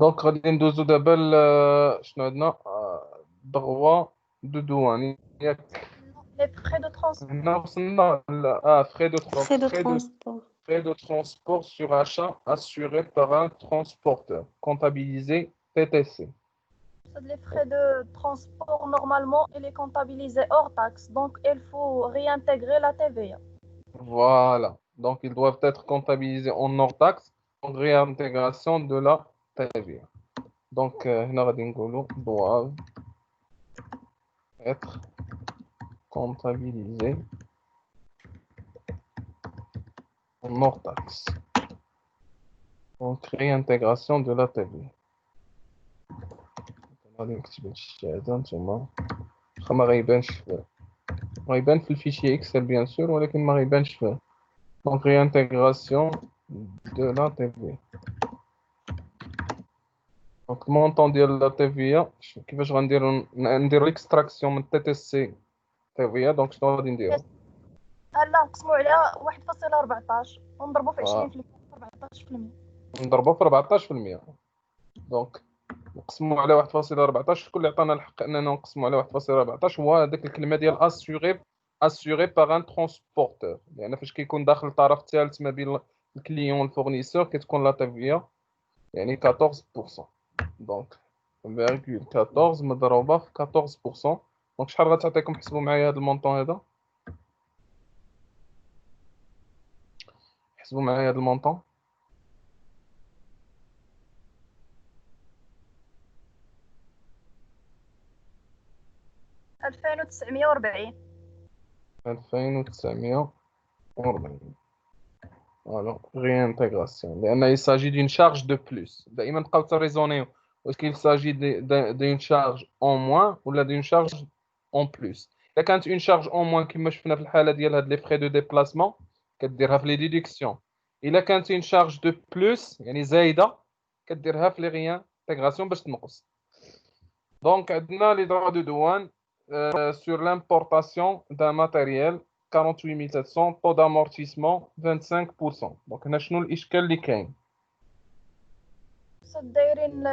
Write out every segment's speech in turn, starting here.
دونك غادي ندوزو دابا شنو عندنا دغوا دو دوان ياك Les frais de transport. هنا وصلنا frais de Frais de frais de transport. frais de transport sur achat assuré par un transporteur comptabilisé TTC. Les frais de transport, normalement, il est comptabilisé hors taxe. Donc, il faut réintégrer la TVA. Voilà. Donc, ils doivent être comptabilisés en hors taxe en réintégration de la TVA. Donc, هنا غادي نقولوا doivent être comptabilisés en hors taxe. Donc, réintégration de la TVA. غادي نكتب هادشي هذا نتوما واخا ما غيبانش غيبان في الفيشي اكسل بيان سور ولكن ما غيبانش فيه. Donc, réintégration de la TVA. Donc, le montant de la TVA, كيفاش نديرو l'extraction من TTC TVA. Donc, شنو غادي نديرو؟ هلا نقسموا عليها 1.14 ونضربوا في 20% 14%. نضربو في 14%. دونك نقسموا على 1.14. شكون اللي عطانا الحق اننا نقسموا على 1.14؟ هو هذيك الكلمه ديال assuré par un transporteur. لان فاش كيكون داخل الطرف الثالث ما بين الكليون والفورنيسور كتكون لا TVA يعني 14%. دونك 0.14 مضروبه في 14%. دونك شحال غتعطيكم؟ حسبوا معايا هذا المونطون هذا. حسبوا معايا هذا المونطون. 2940. 2940. Voilà, réintégration. Il s'agit d'une charge de plus. دائما تبقاو تريزونيو est-ce qu'il s'agit d'une charge en moins ou d'une charge en plus. إذا كانت une charge en moins كما شفنا في الحالة ديال هاد les frais de déplacement كديرها في les déductions. إذا كانت une charge de plus يعني زايدة كديرها في les réintégration باش تنقص. Donc عندنا les droits de douane sur l'importation d'un matériel 48 700, taux d'amortissement 25%. Donc هنا شنو الإشكال اللي كاين؟ دايرين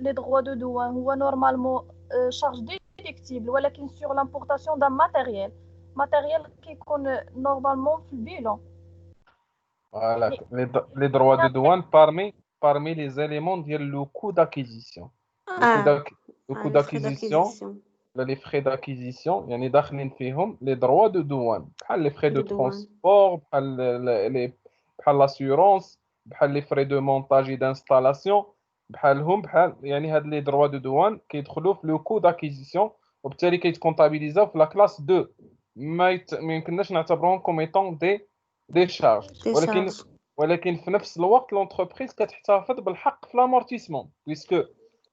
لي droits de douane هو نورمالمون شارج ديديكتيبل ولكن sur l'importation d'un matériel كيكون نورمالمون في البيلون. Voilà, les droits de douane parmi les éléments ديال le coût d'acquisition. Le coût d'acquisition, les frais d'acquisition يعني داخلين فيهم les droits de douane بحال les frais de transport بحال l'assurance بحال les frais de montage et d'installation بحال يعني هاد les droits de douane كيدخلوا في le coût d'acquisition وبالتالي كيتكونطابيليزاو في la classe 2 ما يمكنناش نعتبرهم comme étant des charges. ولكن في نفس الوقت l'entreprise كتحتفظ بالحق في l'amortissement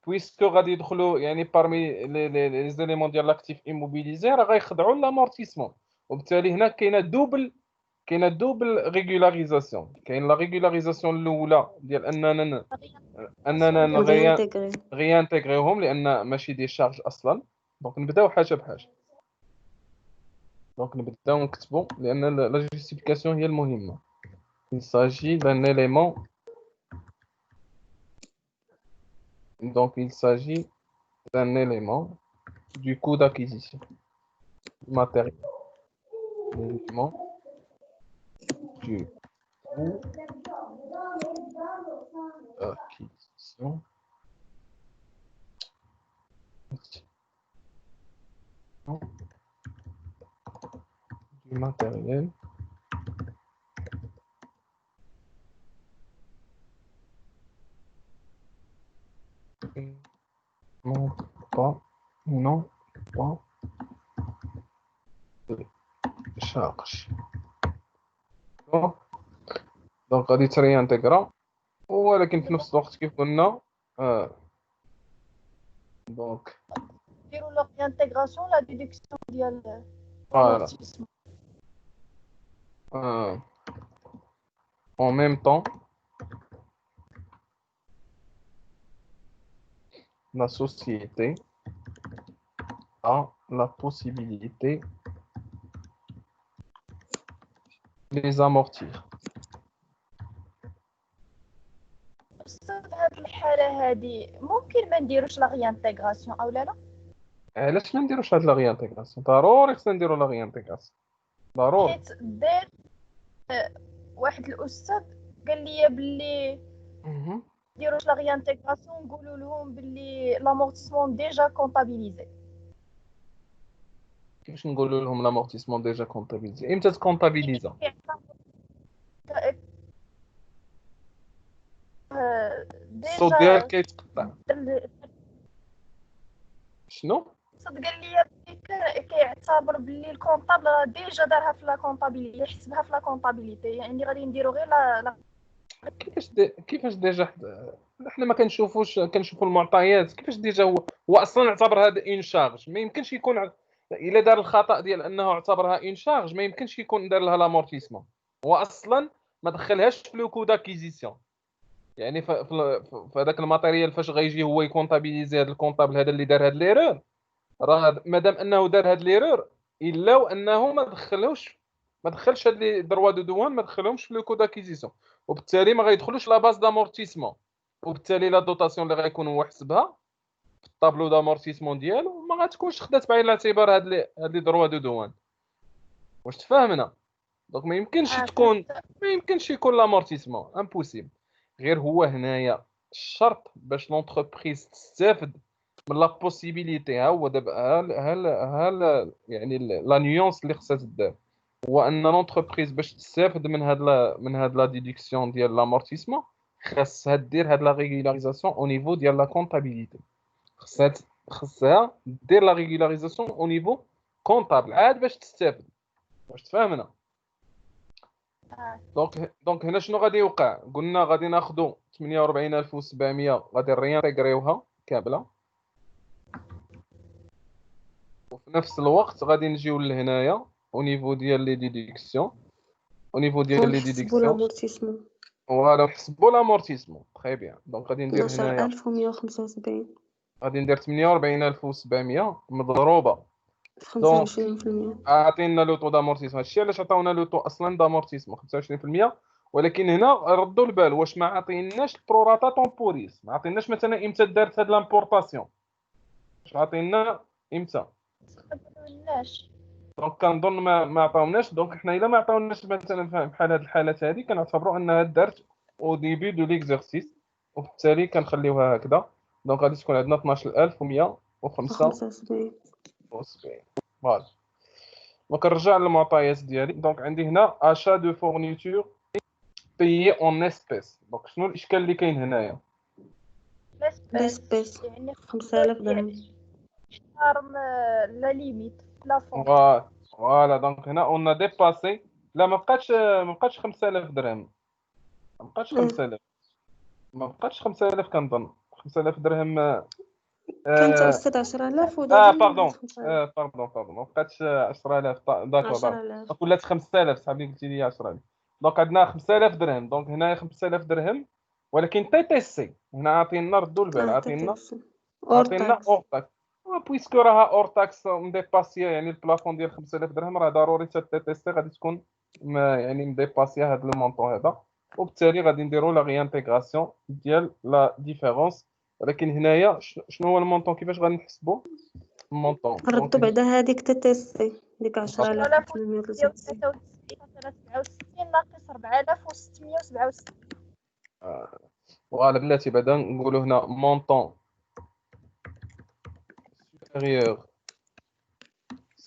puisque غادي يدخلوا يعني parmi les éléments ديال l'actif immobilisé راه غيخضعوا l'amortissement وبالتالي هنا كاينه دوبل ريغولاريزاسيون. كاين لا ريغولاريزاسيون الاولى ديال اننا غيانتيغريهم لان ماشي دي شارج اصلا. دونك نبداو حاجه بحاجه. دونك نبداو نكتبوا لان لا جوستيفيكاسيون هي المهمه. Il s'agit d'un élément. Donc, il s'agit d'un élément du coût d'acquisition du matériel. L'élément du coût d'acquisition du matériel. Non pas de charge. دونك غادي تريانتيغرا ولكن في نفس الوقت كيف قلنا دونك نديرو لو ريانتيغراسيون لا ديدكسيون ديال voilà en même temps la société a la possibilité de les amortir. في هاد الحالة الحالة هذه ممكن ما نديروش لا ريانتيغراسيون أو لا؟ علاش ما نديروش هاد لا غيانتيغراسيون؟ ضروري خصنا نديرو لا غيانتيغراسيون، ضروري. حيت دار واحد الأستاذ قال لي باللي مهم. نديروش لا ريانتيغراسيون، نقولوا لهم باللي لامورتيسمون ديجا كونطابيليزي. كيفاش نقولوا لهم لامورتيسمون ديجا كونطابيليزي؟ امتى تكونطابيليزا؟ الصوت ديالك ديجا كيتقطع. شنو؟ صد قال لي كيعتبر باللي الكونطابل راه ديجا دارها في لا كونطابيليتي، يحسبها في لا كونطابيليتي، يعني غادي نديرو غير لا كيفاش ديجا احنا ما كنشوفوش، كنشوفوا المعطيات. كيفاش ديجا هو اصلا اعتبر هذا اون شارج؟ ما يمكنش يكون الا دار الخطا ديال انه اعتبرها اون شارج ما يمكنش يكون دار لها لامورتيسمون. هو اصلا ما دخلهاش في لو كو داكيزيسيون. يعني في هذاك الماتيريال فاش غيجي هو يكونطابيليزي هذا الكونطابل هذا اللي دار هاد ليرور، راه مادام انه دار هاد ليرور الا وانه ما دخلش هاد لي دروا دو دوان، ما دخلهمش في لو كود اكيزيسيون، وبالتالي ما غيدخلوش لا باز دامورتيسمون، وبالتالي لا دوطاسيون اللي غيكون هو حسبها في الطابلو دامورتيسمون ديالو ما غاتكونش خدات بعين الاعتبار هاد لي دروا دو دوان. واش تفاهمنا؟ دونك ما يمكنش تكون، ما يمكنش يكون لامورتيسمون امبوسيبل. غير هو هنايا الشرط باش لونتربريز تستافد من لا بوسيبيليتي. ها هو دابا هل يعني لا نيونس اللي خصها تدار هو ان لونتربريز باش تستافد من هاد لا ديدكسيون ديال لامورتيسمون خاصها دير هاد لا ريغولاريزاسيون او نيفو ديال لا كونطابيليتي. خاصها خاصها دير لا ريغولاريزاسيون او نيفو كونطابل عاد باش تستافد. واش تفهمنا؟ دونك هنا شنو غادي يوقع؟ قلنا غادي ناخذوا 48700 غادي نريانتيغريوها كامله، وفي نفس الوقت غادي نجيو لهنايا او نيفو ديال لي ديديكسيون، او نيفو ديال لي ونحسبوا ديديكسيون لامورتيسمون فوالا نحسبوا لامورتيسمون. تري بيان. دونك غادي ندير هنايا 12175 غادي ندير 48700 مضروبه دونك 25%. عطينا لو طو دامورتيسمون. هادشي علاش عطاونا لو طو اصلا دامورتيسمون 25%. ولكن هنا ردوا البال واش ما عطيناش البروراتا طومبوريس، ما عطيناش مثلا امتى دارت هاد لامبورطاسيون، واش عطينا امتى. علاش دونك كنظن ما عطاوناش. دونك حنا الا ما عطاوناش مثلا بحال هاد الحالات هادي كنعتبروا انها دارت او ديبي دو ليكزارسيس، وبالتالي كنخليوها هكذا. دونك غادي تكون عندنا 12175. 75. فوالا. دونك نرجع للمعطيات ديالي. دونك عندي هنا اشا دو فورنيتور بيي اون اسبيس. دونك شنو الاشكال اللي كاين هنايا؟ لاسبيس يعني 5000 درهم. شارم لا ليميت بلافون. فوالا. دونك هنا اون ديباسي. لا ما بقاتش 5000 درهم، ما بقاتش 5000، ما بقاتش 5000 كنظن. 5000 درهم كانت أستاذ 10000 ودابا باردون. ولات 5000. باردون ما بقاتش 10000. داكور 10000. دونك ولات 5000. صاحبي قلتي لي 10000. دونك عندنا 5000 درهم. دونك هنايا 5000 درهم، ولكن تي سي هنا عطينا ردوا البال عطينا أورتاكس. اور تاكس. بويسكو راها اور تاكس مديباسيا، يعني البلافون ديال 5000 درهم راه ضروري حتى تي سي غادي تكون يعني مديباسيا هذا المونطون هذا، وبالتالي غادي نديروا لا ريانتيغراسيون ديال لا ديفيرونس. ولكن هنايا شنو هو المونطون؟ كيفاش غادي نحسبوا المونطون؟ ردوا بعدا هذيك تتسي ديك 10863. 67 ناقص 4667. فوالا بلاتي بعدا نقولوا هنا مونطون supérieur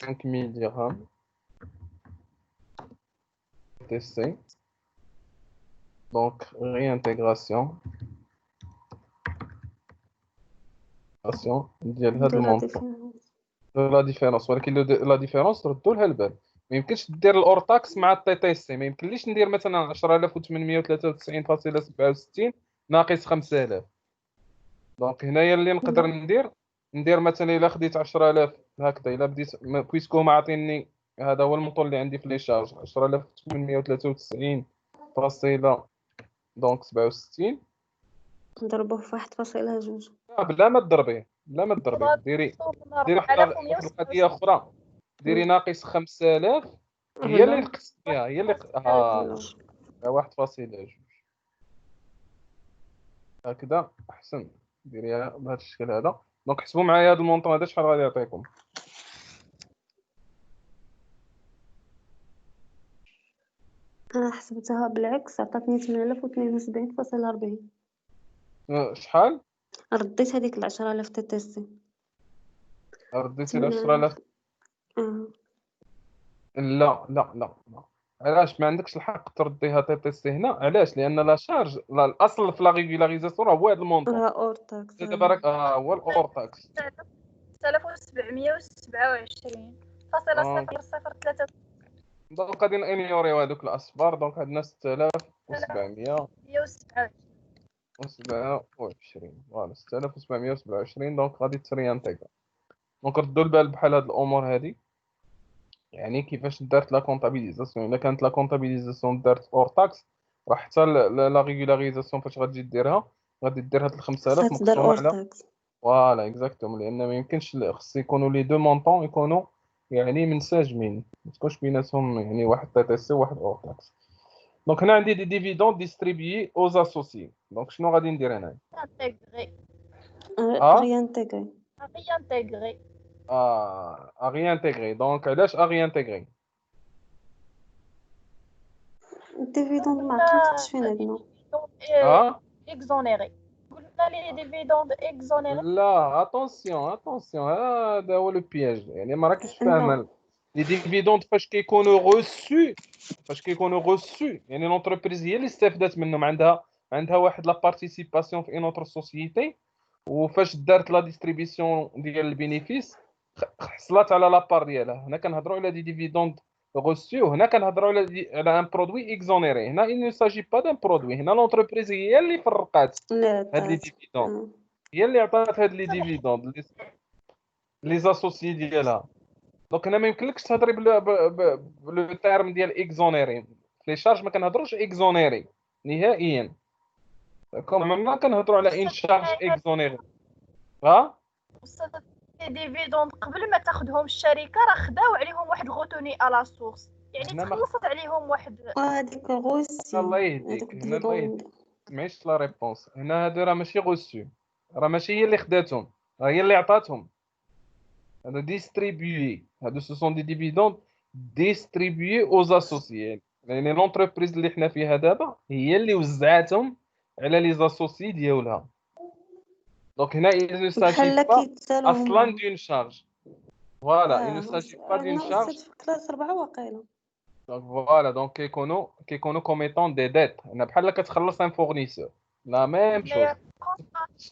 5000 dirhams TC. Donc réintégration ديال هذا المونطون لا ديفيرونس. ولكن لا ديفيرونس ردوا لها البال. ما يمكنش دير الاور تاكس مع التي تي سي. ما يمكنليش ندير مثلا 10893.67 ناقص 5000. دونك هنايا اللي نقدر ندير مثلا الا خديت 10000 هكذا، الا بديت بويسكو ما عاطيني هذا هو المونطون اللي عندي في لي شارج 10893 فاصله دونك 67. نضربوه في 1.2. بلا ما تضربيه، بلا ما تضربيه، ديري واحد القضيه اخرى. ديري ناقص 5000 هي اللي نقصت فيها، هي اللي 1.2. هكذا احسن، ديريها بهذا الشكل هذا. دونك حسبوا معايا هذا المونطون هذا شحال غادي يعطيكم. أنا حسبتها بالعكس، عطاتني 8072.40. شحال رديت هذيك 10,000 TTC. رديتي ل 10000؟ آه. لا لا لا لا، علاش ما عندكش الحق ترديها تي تي سي هنا؟ علاش؟ لان لا شارج، لا الاصل في لا ريغولاريزاسيون راه هو هذا المونطون. راه اور تاكس. دابا راك هو الاور تاكس 6727.003. دونك غادي نانيوريو هذوك الاصفار. دونك عندنا 6727. فوالا 6727. دونك غادي تريانتيغا. دونك ردوا البال بحال هاد الامور هادي، يعني كيفاش دارت لا كونطابيليزاسيون. الا كانت لا كونطابيليزاسيون دارت اور تاكس، راه حتى لا ريغولاريزاسيون فاش غتجي ديرها غادي دير هاد 5000 خاصها تدار مقسومه اور على. تاكس. فوالا اكزاكتوم، لان ما يمكنش خص يكونوا لي دو مونطون يكونوا يعني منسجمين، ما تكونش بيناتهم يعني واحد تي تي سي وواحد اور تاكس. دونك هنا عندي دي ديفيدوند ديستريبيي اوز اسوسيي. دونك شنو غادي ندير هنا؟ ريانتيغري. ريانتيغري. دونك علاش ريانتيغري؟ الديفيدوند ما عقلتش فين عندنا. اكزونيري. قلنا لي ديفيدوند اكزونيري. لا اتونسيون اتونسيون، هذا هو لو بياج، يعني ما راكش فاهمه. لي ديفيدوند فاش كيكونوا غوسو، يعني لونتربريز هي اللي استفدت منهم، عندها واحد لا بارتيسيباسيون في اون اوتر سوسيتي، وفاش دارت لا ديستريبيسيون ديال البينيفيس حصلت على لابار ديالها. هنا كنهضروا على دي ديفيدوند غوسو، هنا كنهضروا على ان برودوي اكزونيري. هنا il ne s'agit pas d'un برودوي، هنا لونتربريز هي اللي فرقات هاد لي ديفيدوند، هي اللي عطات هاد لي ديفيدوند لي زاسوسيي ديالها. دونك هنا ما يمكنلكش تهضري بلو تيرم ديال اكزونيري. في لي شارج ما كنهضروش اكزونيري نهائيا. داكوغ، عمرنا كنهضروا على ان شارج اكزونيري. ديفيدوند قبل ما تاخذهم الشركه راه خداو عليهم واحد الغوتوني الا سورس، يعني تخلصت عليهم واحد. هذيك غوسي. الله يهديك، هنا الله يهديك سمعيش لا ريبونس. هنا هادو راه ماشي غوسو، راه ماشي هي اللي خداتهم، راه هي اللي عطاتهم. هادو ديستريبيي، هادو سو سون دي ديفيدوند ديستريبيي اوز اسوسيي. يعني لونتربريز اللي حنا فيها دابا هي اللي وزعاتهم على لي زاسوسيي ديالها. دونك هنا il ne s'agit pas اصلا دون شارج. فوالا il ne s'agit pas d'une charge. في كلاس 4 واقيلا. دونك فوالا، دونك كيكونوا كوم ايتون دي ديت. انا بحال كتخلص ان فورنيسور لا ميم شوز.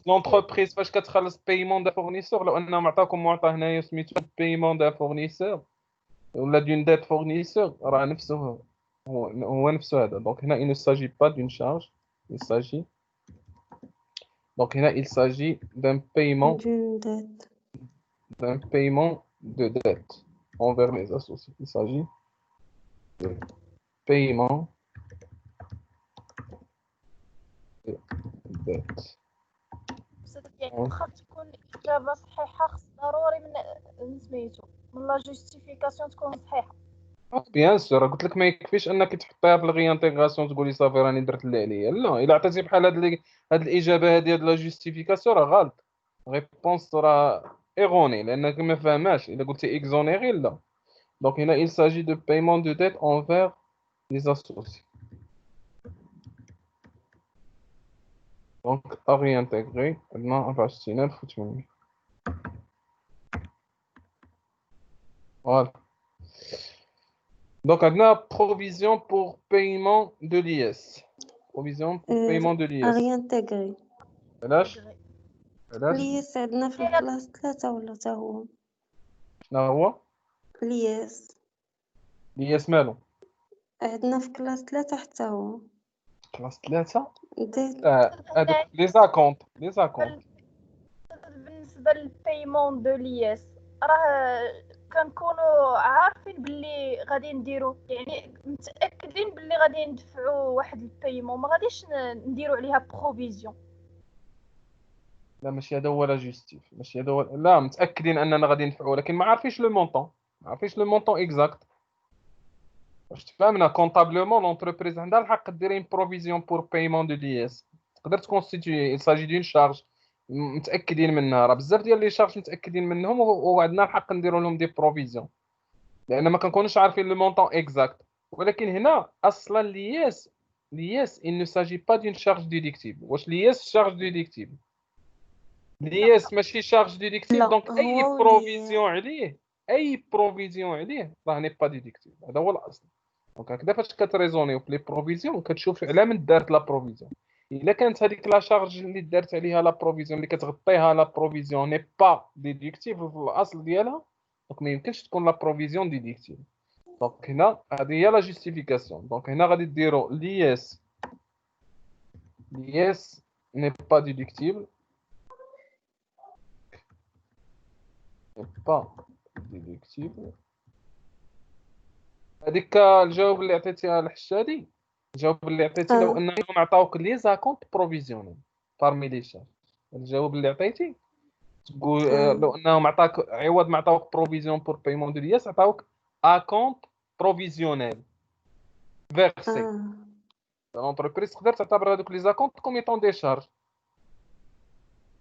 لونتربريز فاش كتخلص بايمون دا فورنيسور، لو انهم عطاكم معطى هنايا سميتو بايمون دا فورنيسور ولا دون ديت فورنيسور، راه نفسه هو نفسه هذا. دونك هنا il ne s'agit pas d'une charge، il s'agit donc هنا il s'agit d'un paiement de dette envers les associés. Il s'agit de paiement de dette. يعني واخا تكون الاجابه صحيحه خص ضروري من سميتو من لا جوستيفيكاسيون تكون صحيحه. بيان سور، قلت لك ما يكفيش انك تحطيها في الغيانتيغاسيون تقولي صافي راني درت اللي عليا. لا، الا عطيتي بحال هاد الاجابه هادي، هاد لا جوستيفيكاسيون راه غلط. ريبونس راه ايغوني لانك ما فاهماش. الا قلتي اكزونيري لا. دونك هنا il s'agit de paiement de dette envers les associés. دونك à réintégrer عندنا 64800. فوالا. Donc, on a provision pour paiement de l'IS. Provision pour paiement de l'IS. réintégrer. علاش؟ الياس عندنا في الكلاس 3 ولا تا هو؟ شنو هو؟ الياس مالو؟ عندنا في كلاس 3 حتى هو. كلاس 3؟ هذوك لي زاكونت. بالنسبه للبايمون دو لياس راه كنكونوا عارفين باللي غادي نديرو، يعني متاكدين باللي غادي ندفعوا واحد البايمون، ما غاديش نديرو عليها بروفيزيون. لا ماشي هذا هو لا جوستيف، ماشي هذا هو. لا متاكدين اننا غادي ندفعوا، لكن ما عارفينش لو مونطون، ما عارفينش لو مونطون اكزاكت. واش تفهمنا؟ كونطابلومون لونتربريز عندها الحق دير ان بروفيزيون بور بايمون دو لياس، تقدر تكونستيتيي il s'agit d'une charge متاكدين منها. راه بزاف ديال لي شارج متاكدين منهم وعندنا الحق نديروا لهم دي بروفيزيون لان ما كنكونوش عارفين لو مونطون اكزاكت. ولكن هنا اصلا l'IS il ne s'agit pas d'une charge déductible. واش l'IS charge déductible؟ l'IS ماشي charge déductible. لا دونك اي هو بروفيزيون عليه راه ني با ديديكتيف. هذا هو الاصل. دونك هكذا فاش كتريزونيو في لي بروفيزيون كتشوف على من دارت لا بروفيزيون. الا كانت هذيك لا شارج اللي دارت عليها لا بروفيزيون اللي كتغطيها لا بروفيزيون ني با ديديكتيف في الاصل ديالها، دونك ما يمكنش تكون لا بروفيزيون ديديكتيف. دونك هنا هذه هي لا جوستيفيكاسيون. دونك هنا غادي ديروا l'IS n'est pas déductible هذيك الجواب اللي عطيتيها الحشادي. الجواب اللي عطيتي لو انهم عطاوك لي زاكونت بروفيزيونيل بارمي لي شارج. الجواب اللي عطيتي تقول لو انهم عطاك عوض ما عطاوك بروفيزيون بور بايمون دو لياس عطاوك اكونت بروفيزيونيل فيرسي. لونتربريز تقدر تعتبر هذوك لي زاكونت كوم ايطون دي شارج.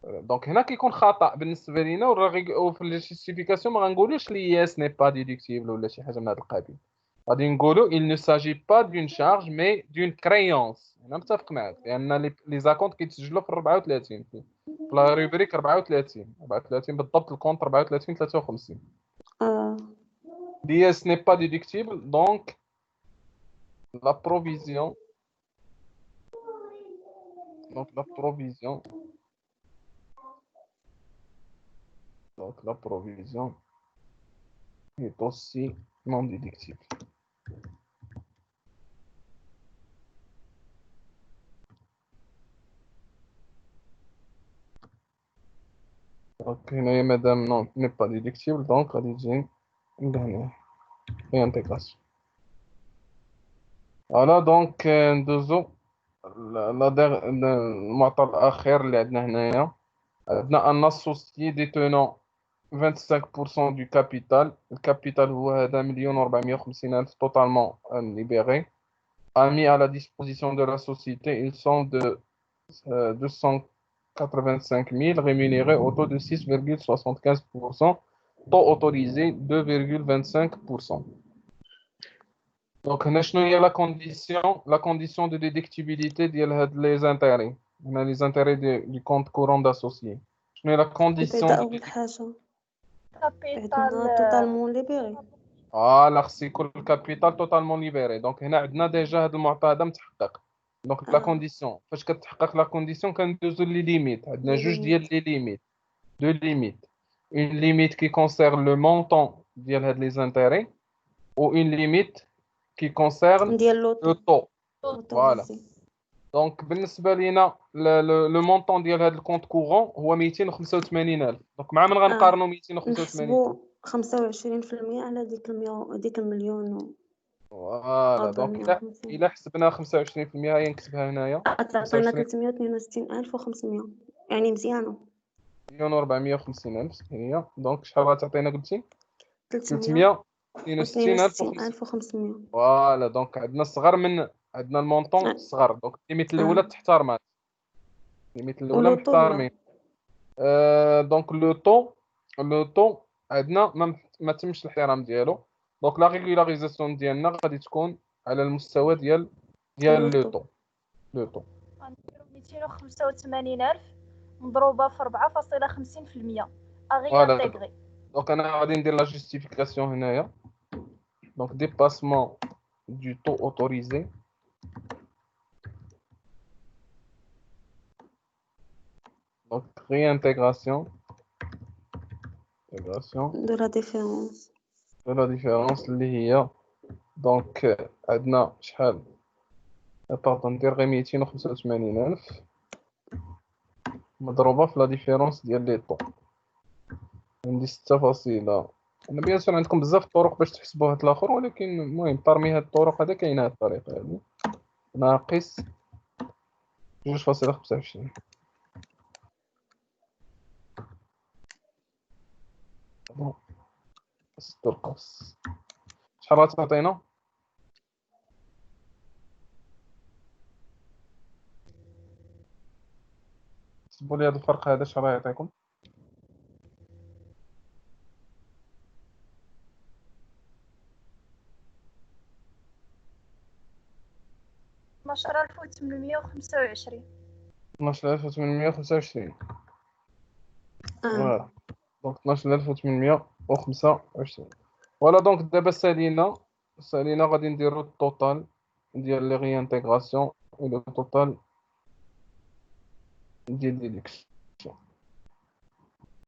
دونك هنا كيكون خطا بالنسبه لينا وفي الجوستيفيكاسيون ما غنقولوش l'IS n'est pas déductible ولا شي حاجه من هذا القبيل. غادي نقولوا il ne s'agit pas d'une charge mais d'une créance. انا متفق معك لان لي زاكونت كيتسجلوا في 34 في لا روبريك 34 بالضبط الكونت 34 53. l'IS n'est pas déductible donc la provision est aussi non déductible. Donc, madame, non, n'est pas déductible, donc rédiger une dernière réintégration. Voilà, donc, ندوزو المعطى الأخير اللي عندنا هنايا. عندنا un associé détenant 25% du capital. الكابيتال هو هذا 1,450,000 totalement libéré, a mis à la disposition de la société une somme de 285 000 rémunérés au taux de 6,75%, taux autorisé 2,25%. Donc, هنا شنو هي la condition de déductibilité ديال هاد les intérêts. هنا les intérêts du compte courant d'associé. شنو هي la condition أول حاجة عندنا توتالمون ليبيري. خص يكون الكابيتال توتالمون ليبيري. دونك هنا عندنا ديجا هاد المعطى هذا متحقق. دونك لا كونديسيون فاش كتحقق لا كونديسيون كندوزو لي ليميت. عندنا جوج ديال لي ليميت، دو ليميت. اون ليميت كي كونسيرن لو مونطون ديال هاد لي زانتيري و اون ليميت كي كونسيرن لو طو. فوالا. دونك بالنسبه لينا لو مونطون ديال هاد الكونت كورون هو 285,000. دونك مع من غنقارنوا 285,000 25% على ديك المليون. فوالا. دونك الا حسبنا 25% هي نكتبها هنايا عطانا 362,500 يعني مزيانه. 1,450,000 هي. دونك شحال غتعطينا قلتي؟ 362,500. فوالا. دونك عندنا صغر من عندنا المونطون صغر. دونك الليميت الاولى تحترمات. الليميت الاولى محترمين. دونك لو طو عندنا ما تمش الاحترام ديالو. دونك لا ريغولاريزاسيون ديالنا غادي تكون على المستوى ديال لو طو. غنديرو 285,000 مضروبه في 4.50% اغي انتغري. دونك انا غادي ندير لا جوستيفيكاسيون هنايا. دونك ديباسمون du taux autorisé donc réintégration de la différence اللي هي دونك عندنا شحال باردون ندير غير 285,000 مضروبه في لا ديفيرونس ديال لي طو. عندي 6 فاصله. انا بيان سور عندكم بزاف الطرق باش تحسبوا هاد الاخر ولكن المهم بارمي هاد الطرق هذا كاينه هاد الطريقه هادي ناقص 2.25. القوس شحال غتعطينا؟ حسبوا لي هذا الفرق هذا اش راه يعطيكم. 12825. 12825. فوالا دونك 12825. فوالا دونك دابا سالينا غادي نديرو التوتال ديال لي ريانتيغراسيون و لو توتال ديال ديليكس.